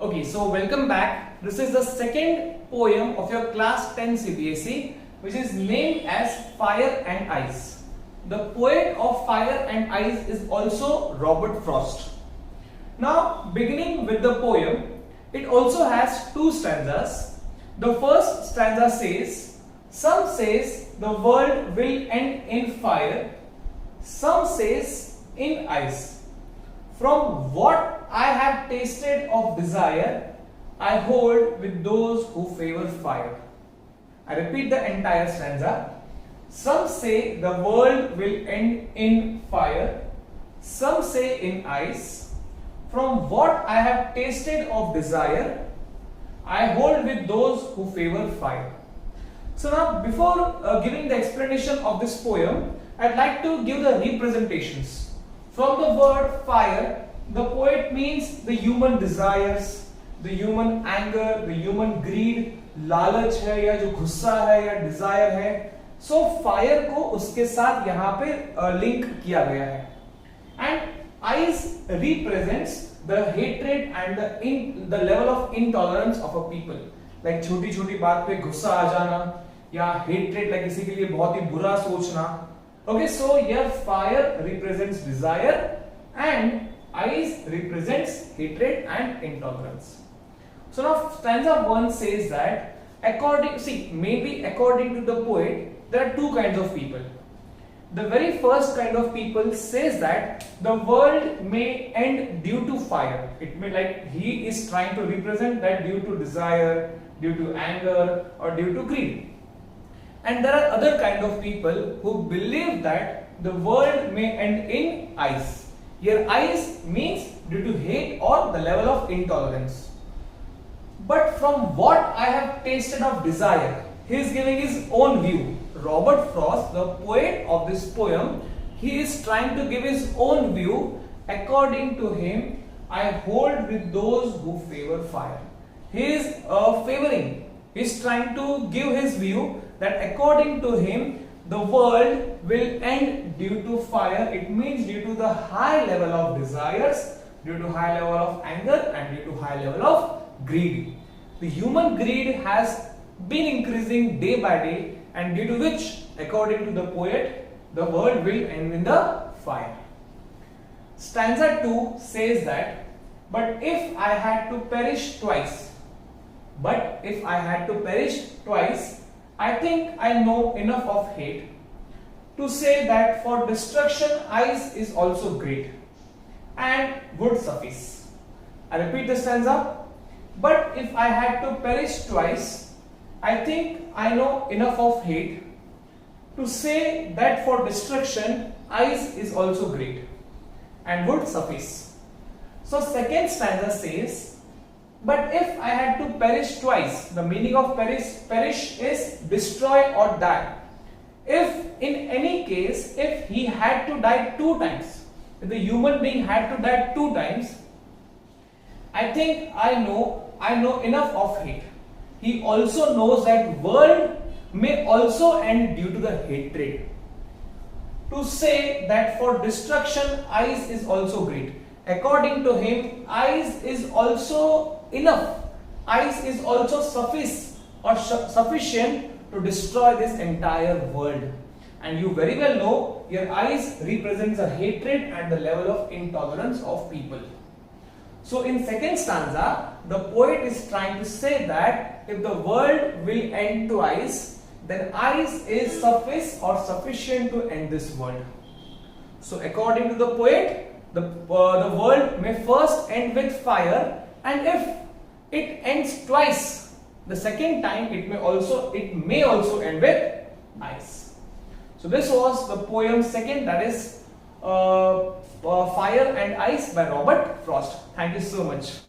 Okay, so welcome back. This is the second poem of your class 10 CBSE, which is named as Fire and Ice. The poet of Fire and Ice is also Robert Frost. Now, beginning with the poem, it also has two stanzas. The first stanza says, "Some says the world will end in fire, some says in ice. From what I have tasted of desire, I hold with those who favor fire." I repeat the entire stanza. Some say the world will end in fire, some say in ice. From what I have tasted of desire, I hold with those who favor fire. So now, before giving the explanation of this poem, I'd like to give the representations. From the word fire, the poet means the human desires, the human anger, the human greed, लालच है या जो गुस्सा है या Dzire है. So fire को उसके साथ यहाँ पे लिंक किया गया है. And ice represents the hatred and the level of intolerance of a people. Like छोटी छोटी बात पे गुस्सा आ जाना या हेट्रेड, लाइक किसी के लिए बहुत ही बुरा सोचना. Okay, so here fire represents desire and ice represents hatred and intolerance. So now stanza 1 says that maybe according to the poet, there are two kinds of people. The very first kind of people says that the world may end due to fire. It may, like, he is trying to represent that due to desire, due to anger or due to greed. And there are other kind of people who believe that the world may end in ice. Here ice means due to hate or the level of intolerance. But from what I have tasted of desire, he is giving his own view. Robert Frost, the poet of this poem, he is trying to give his own view. According to him, I hold with those who favor fire. He is favoring. He is trying to give his view that according to him, the world will end due to fire. It means due to the high level of desires, due to high level of anger and due to high level of greed. The human greed has been increasing day by day, and due to which, according to the poet, the world will end in the fire. Stanza 2 says that, but if I had to perish twice, I think I know enough of hate to say that for destruction ice is also great and would suffice. I repeat the stanza. But if I had to perish twice, I think I know enough of hate to say that for destruction ice is also great and would suffice. So second stanza says, but if I had to perish twice, the meaning of perish is destroy or die. If in any case, if he had to die two times, if the human being had to die two times, I think I know enough of hate. He also knows that world may also end due to the hatred. To say that for destruction ice is also great. According to him, ice is also enough. Ice is also sufficient to destroy this entire world. And you very well know, your ice represents the hatred and the level of intolerance of people. So in second stanza, the poet is trying to say that if the world will end to ice, then ice is sufficient to end this world. So according to the poet, the world may first end with fire, and if it ends twice, the second time it may also end with ice. So this was the poem second, that is Fire and Ice by Robert Frost. Thank you so much.